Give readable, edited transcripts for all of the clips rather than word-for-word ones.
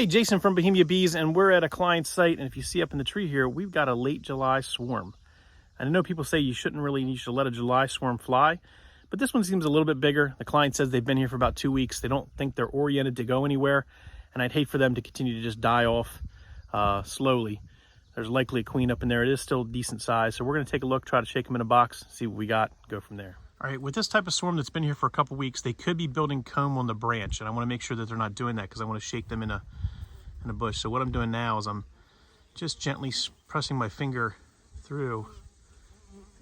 Hey, Jason from Bohemiabees, and we're at a client site, and if you see up in the tree here, we've got a late July swarm. And I know people say you should let a July swarm fly, but this one seems a little bit bigger. The client says they've been here for about 2 weeks. They don't think they're oriented to go anywhere, and I'd hate for them to continue to just die off slowly. There's likely a queen up in there. It is still decent size, so we're gonna take a look, try to shake them in a box, see what we got, go from there. All right, with this type of swarm that's been here for a couple weeks, they could be building comb on the branch, and I wanna make sure that they're not doing that because I wanna shake them in a bush. So what I'm doing now is I'm just gently pressing my finger through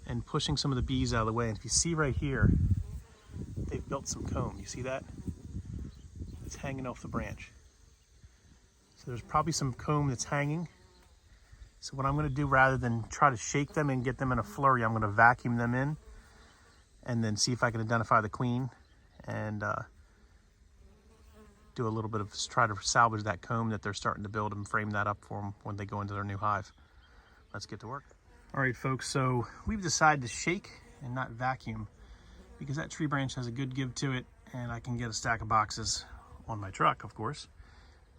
and pushing some of the bees out of the way. And if you see right here, they've built some comb. You see that? It's hanging off the branch. So there's probably some comb that's hanging. So what I'm gonna do, rather than try to shake them and get them in a flurry, I'm gonna vacuum them in and then see if I can identify the queen and do a little bit of try to salvage that comb that they're starting to build and frame that up for them when they go into their new hive. Let's get to work. All right, folks, so we've decided to shake and not vacuum because that tree branch has a good give to it, and I can get a stack of boxes on my truck, of course,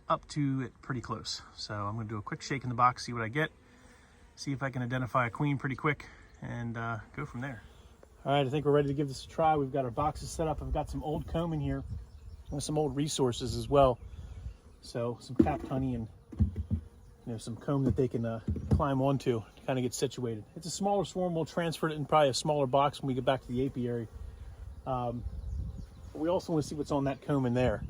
up to it pretty close. So I'm gonna do a quick shake in the box, see what I get, see if I can identify a queen pretty quick, and go from there. All right, I think we're ready to give this a try. We've got our boxes set up. I've got some old comb in here and some old resources as well. So some capped honey and some comb that they can climb onto to kind of get situated. It's a smaller swarm. We'll transfer it in probably a smaller box when we get back to the apiary. But we also want to see what's on that comb in there.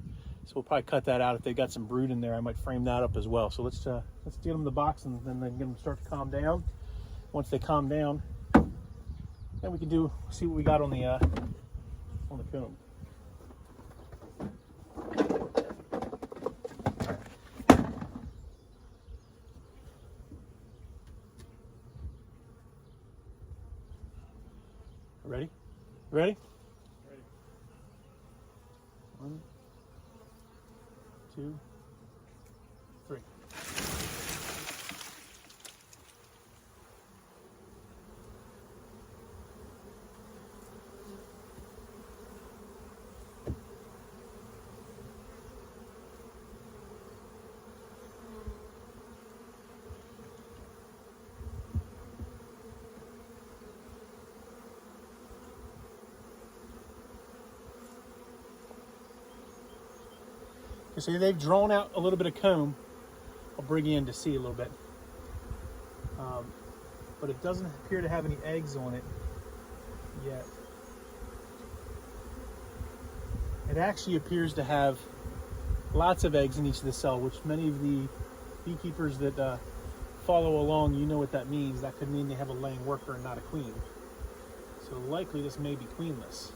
So we'll probably cut that out. If they got some brood in there, I might frame that up as well. So let's get them in the box and then get them start to calm down. Once they calm down, then we can see what we got on the comb. Ready? Ready? Ready. 1, 2, 3. So they've drawn out a little bit of comb. I'll bring you in to see a little bit. But it doesn't appear to have any eggs on it yet. It actually appears to have lots of eggs in each of the cell, which many of the beekeepers that follow along, you know what that means. That could mean they have a laying worker and not a queen. So likely this may be queenless.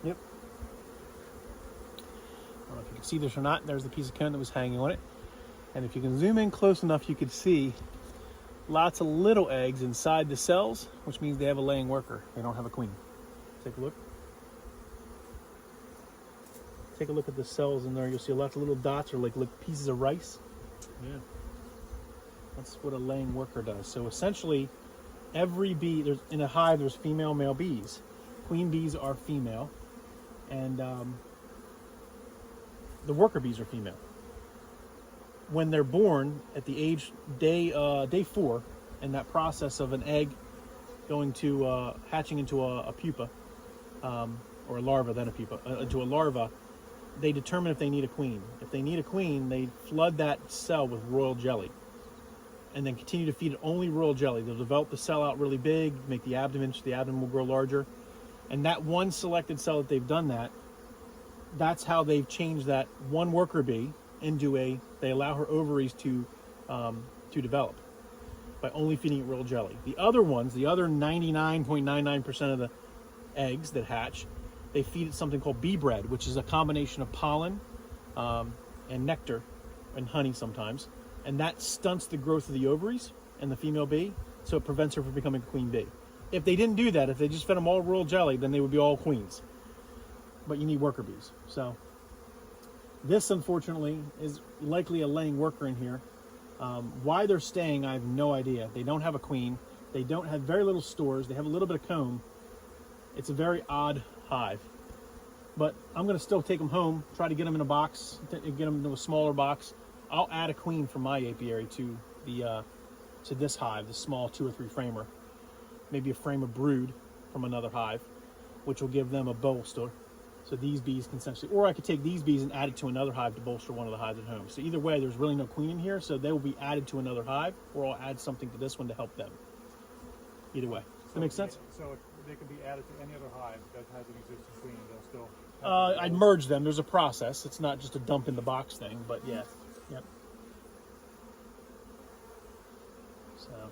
Yep. I don't know if you can see this or not. There's the piece of comb that was hanging on it. And if you can zoom in close enough, you can see lots of little eggs inside the cells, which means they have a laying worker. They don't have a queen. Take a look. Take a look at the cells in there. You'll see lots of little dots or like pieces of rice. Yeah. That's what a laying worker does. So essentially, every bee, in a hive, there's female, male bees. Queen bees are female. And the worker bees are female. When they're born at the age day 4, in that process of an egg going to hatching into a pupa, or a larva, then a pupa, into a larva, they determine if they need a queen. If they need a queen, they flood that cell with royal jelly and then continue to feed it only royal jelly. They'll develop the cell out really big, make the abdomen, so the abdomen will grow larger. And that one selected cell that they've done that's how they've changed that one worker bee into they allow her ovaries to develop by only feeding it royal jelly. The other ones, the other 99.99% of the eggs that hatch, they feed it something called bee bread, which is a combination of pollen and nectar and honey sometimes. And that stunts the growth of the ovaries and the female bee, so it prevents her from becoming a queen bee. If they didn't do that, if they just fed them all royal jelly, then they would be all queens. But you need worker bees. So this, unfortunately, is likely a laying worker in here. Why they're staying, I have no idea. They don't have a queen. They don't have very little stores. They have a little bit of comb. It's a very odd hive. But I'm going to still take them home, try to get them in a box, get them into a smaller box. I'll add a queen from my apiary to this hive, this small 2 or 3 framer. Maybe a frame of brood from another hive, which will give them a bolster. So these bees can essentially, or I could take these bees and add it to another hive to bolster one of the hives at home. So either way, there's really no queen in here, so they will be added to another hive, or I'll add something to this one to help them. Either way. Does that make sense? So they can be added to any other hive that has an existing queen. They'll still. I'd merge them. There's a process. It's not just a dump in the box thing, but yeah. Yep. So.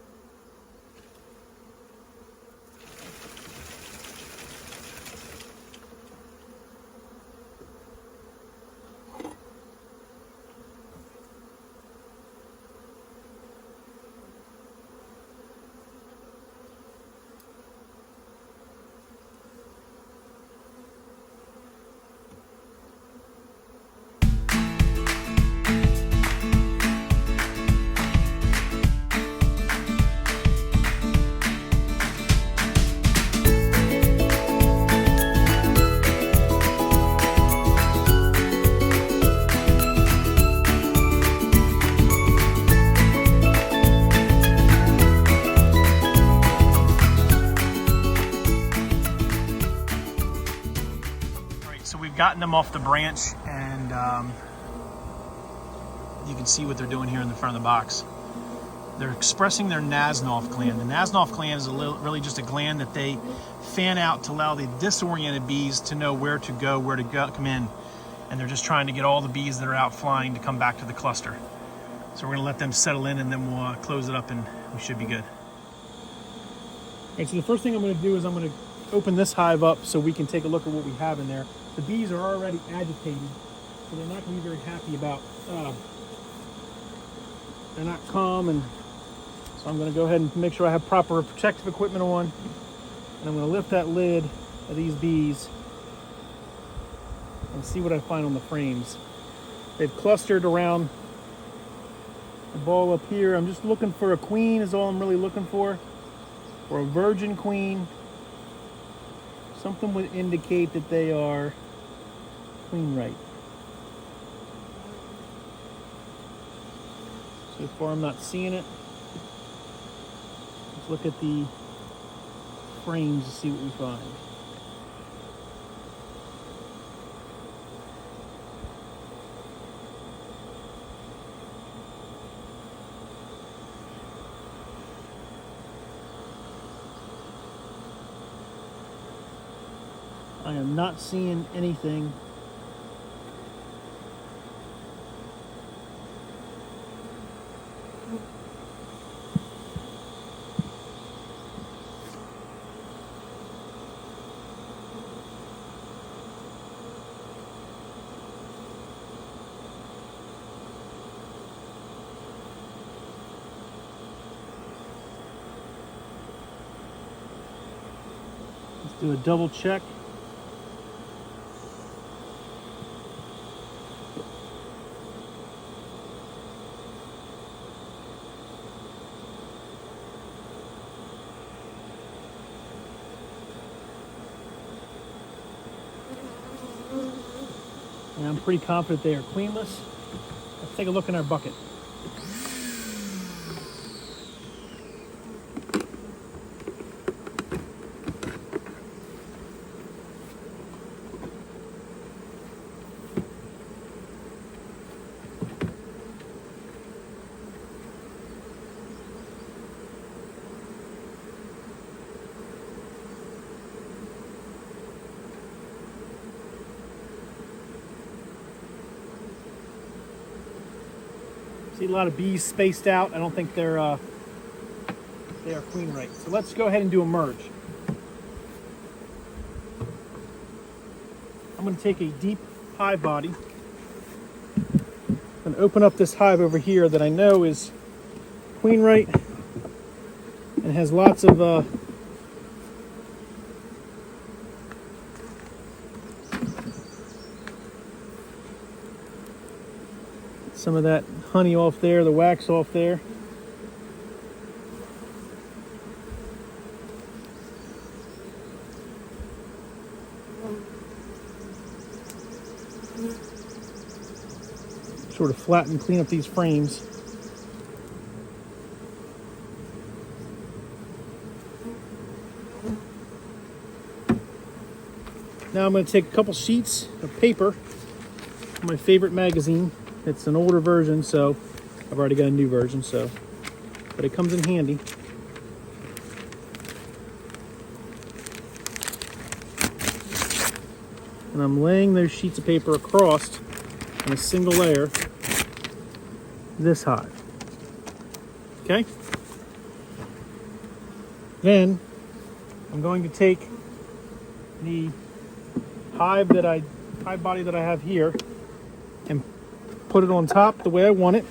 So we've gotten them off the branch, and you can see what they're doing here in the front of the box. They're expressing their Nasonov gland. The Nasonov gland is really just a gland that they fan out to allow the disoriented bees to know where to go, come in. And they're just trying to get all the bees that are out flying to come back to the cluster. So we're going to let them settle in, and then we'll close it up, and we should be good. All right, so the first thing I'm going to do is I'm going to open this hive up so we can take a look at what we have in there. The bees are already agitated, so they're not going to be very happy about, they're not calm, and so I'm going to go ahead and make sure I have proper protective equipment on, and I'm going to lift that lid of these bees and see what I find on the frames. They've clustered around the ball up here. I'm just looking for a queen is all I'm really looking for, or a virgin queen. Something would indicate that they are queen right. So far I'm not seeing it. Let's look at the frames to see what we find. I am not seeing anything. Let's do a double check. And I'm pretty confident they are queenless. Let's take a look in our bucket. See a lot of bees spaced out. I don't think they are queen right. So let's go ahead and do a merge. I'm going to take a deep hive body and open up this hive over here that I know is queen right and has lots of some of that honey off there, the wax off there. Sort of flatten, clean up these frames. Now I'm going to take a couple sheets of paper from my favorite magazine. It's an older version, so I've already got a new version, so but it comes in handy. And I'm laying those sheets of paper across in a single layer this hive. Okay? Then I'm going to take the hive body that I have here and put it on top the way I want it.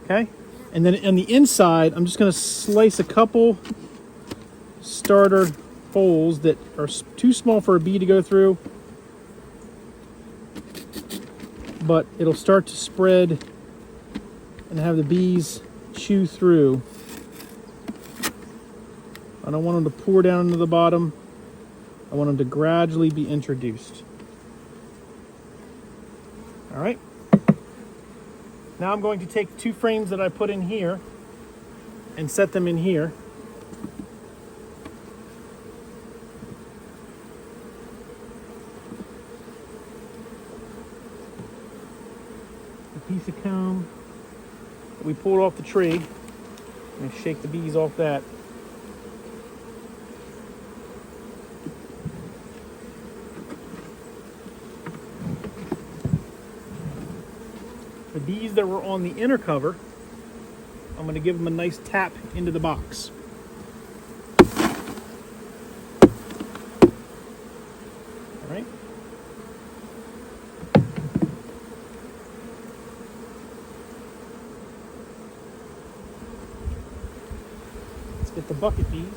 Okay? And then on the inside, I'm just going to slice a couple starter holes that are too small for a bee to go through, but it'll start to spread and have the bees chew through. I don't want them to pour down into the bottom. I want them to gradually be introduced. All right. Now I'm going to take 2 frames that I put in here and set them in here. A piece of comb that we pulled off the tree. I'm going to shake the bees off that. The bees that were on the inner cover, I'm going to give them a nice tap into the box. All right. Let's get the bucket bees.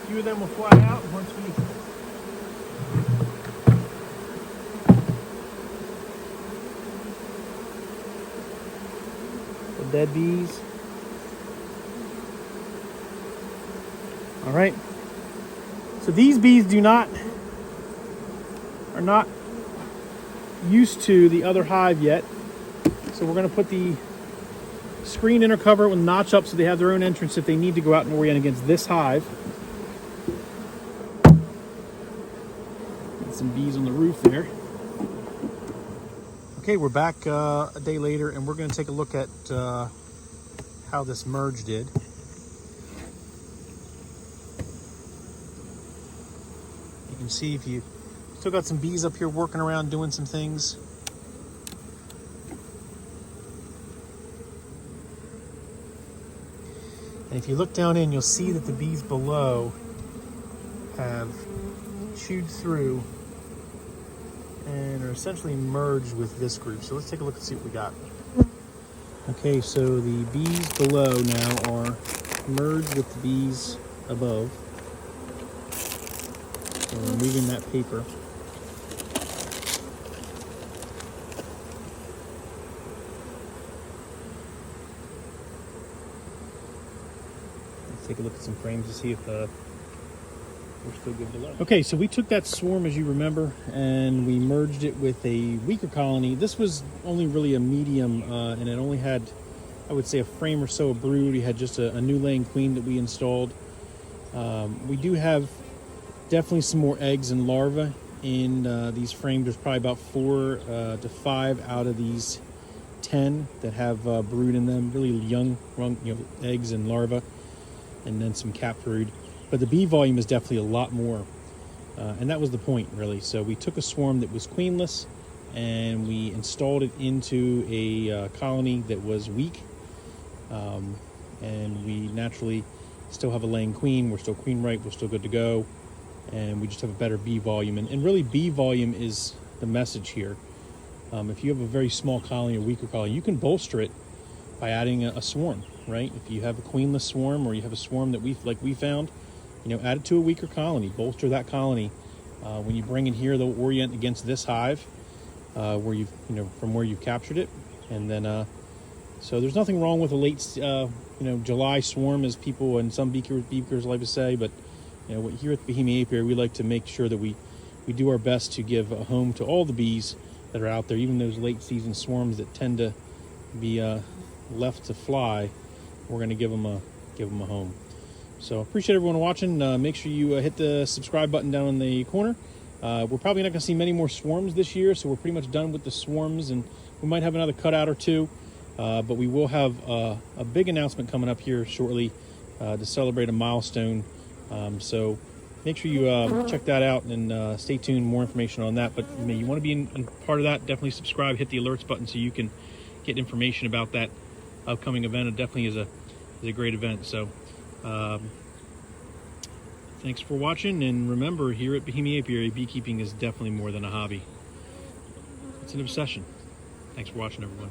Few of them will fly out once we the dead bees. All right. So these bees are not used to the other hive yet. So we're going to put the screen inner cover with notch up so they have their own entrance if they need to go out and orient against this hive. Some bees on the roof there. Okay, we're back a day later, and we're going to take a look at how this merge did. You can see if you still got some bees up here working around doing some things. And if you look down in, you'll see that the bees below have chewed through and are essentially merged with this group. So let's take a look and see what we got. Okay, so the bees below now are merged with the bees above. So we're removing that paper. Let's take a look at some frames to see if we're still good below. Okay, so we took that swarm, as you remember, and we merged it with a weaker colony. This was only really a medium, and it only had, I would say, a frame or so of brood. We had just a new laying queen that we installed. We do have definitely some more eggs and larvae in these frames. There's probably about 4 to 5 out of these 10 that have brood in them, really young eggs and larvae. and then some cat food. But the bee volume is definitely a lot more. And that was the point, really. So we took a swarm that was queenless and we installed it into a colony that was weak. And we naturally still have a laying queen. We're still queen right. We're still good to go. And we just have a better bee volume. And really, bee volume is the message here. If you have a very small colony, a weaker colony, you can bolster it by adding a swarm, right? If you have a queenless swarm, or you have a swarm that we found, add it to a weaker colony, bolster that colony. When you bring it here, they'll orient against this hive, where from where you've captured it, and then so there's nothing wrong with a late, July swarm, as people and some beakers like to say, but here at the Bohemia Apiary, we like to make sure that we do our best to give a home to all the bees that are out there, even those late season swarms that tend to be left to fly. We're going to give them a home. So appreciate everyone watching. Make sure you hit the subscribe button down in the corner. We're probably not going to see many more swarms this year, so we're pretty much done with the swarms, and we might have another cutout or two, but we will have a big announcement coming up here shortly to celebrate a milestone. So make sure you check that out and stay tuned. More information on that. But you want to be in part of that, definitely subscribe, hit the alerts button so you can get information about that upcoming event. It definitely is a great event. So thanks for watching, and remember, here at Bohemia Apiary, beekeeping is definitely more than a hobby. It's an obsession. Thanks for watching, everyone.